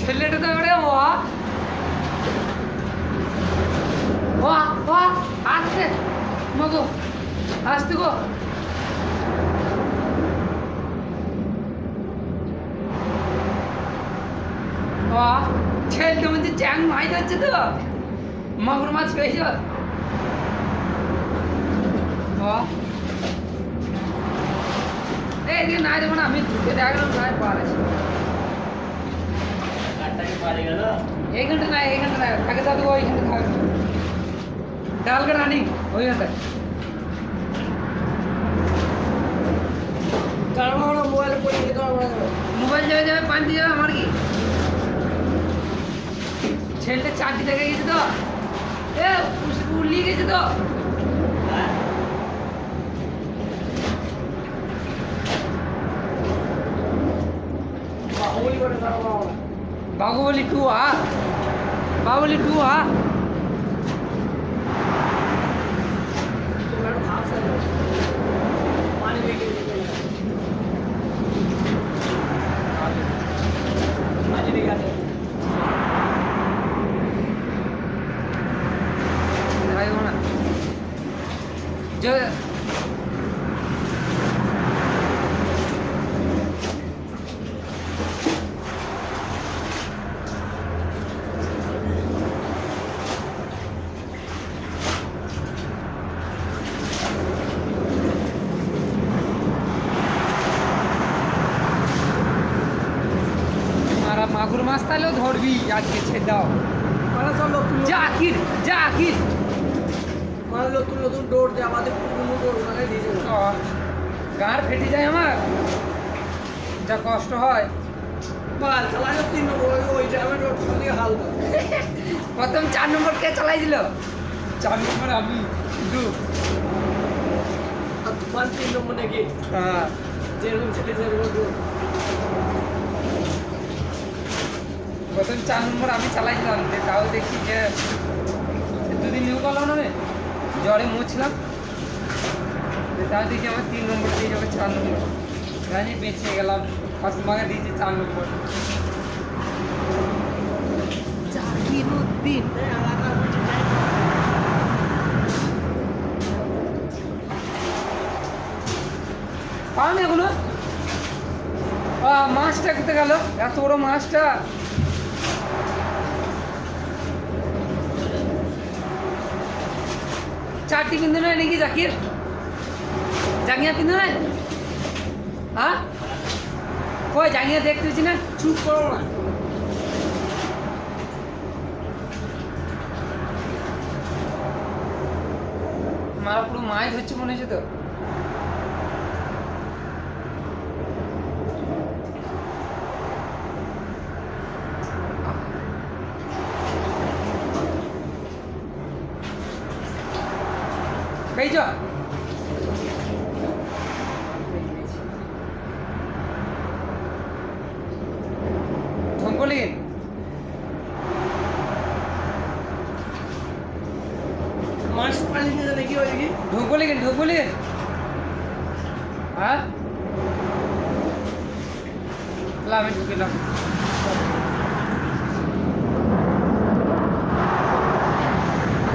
ছেলেটা তো এবারে আসতে মগো আসতে গো ছেলেটা মধ্যে চ্যাং মাই যাচ্ছে তো মাগুর মাছ পেয়েছ এইদিকে নাই দেবো না আমি ঢুকে দেখলাম নাই পারে এইখানটা নাই থাকে দাদু ওইখানটা থাকবে ডালকে রানি ওইখানটায় মোবাইল যাবে যাবে পান দিয়ে যাবে আমার কি ছেলেটা চারটি থেকে গেছে তো উড়লিয়ে গেছে তো बाहुबली 2 बाहुबली 2 जो মাগুর মাছ তাহলেও ধরবি আজকে ছেড়ে দাও জাকির জাকির নতুন নতুন ডোর যে আমাদের পুরনো ডোর ওখানে দিয়ে যাবো গাঁর ফেটে যায় আমার যা কষ্ট হয় বাল চালানো 3 নম্বর ওই ড্রামের রোড দিয়ে হালকা প্রথম 4 নম্বর কে চালাই দিল 4 নম্বর আমি শুধু আর তুফান 3 নম্বর নাকি হ্যাঁ যেরকম ছেলে যেরকম প্রথম 4 নম্বর আমি চালাইছিলাম তাও দেখি যে দুদিন নিউ করলাম না জ্বরে মুছলাম তাও দেখি আমার 3 নম্বর দিয়ে যাবে 4 নম্বর জানি বেঁচে গেলাম ফার্স্ট মাকে দিয়েছি 4 নম্বর জাকিরউদ্দিন পাও না এগুলো মাছটা কোথায় গেল এত বড় মাছটা চারটি কিন্তু নয় নাকি জাকির জাঙ্গিয়া কিন্তু নয় হ্যাঁ কই জাঙ্গিয়া দেখতেছি না চুপ করো না মারা পুরো মাছ হচ্ছে মনে হচ্ছে তো পেয়েছ ঝঙ্গলি মাছ পানি দিয়ে নাকি ওই কি ঢুকবলি হ্যাঁ আমি ঢুকিলাম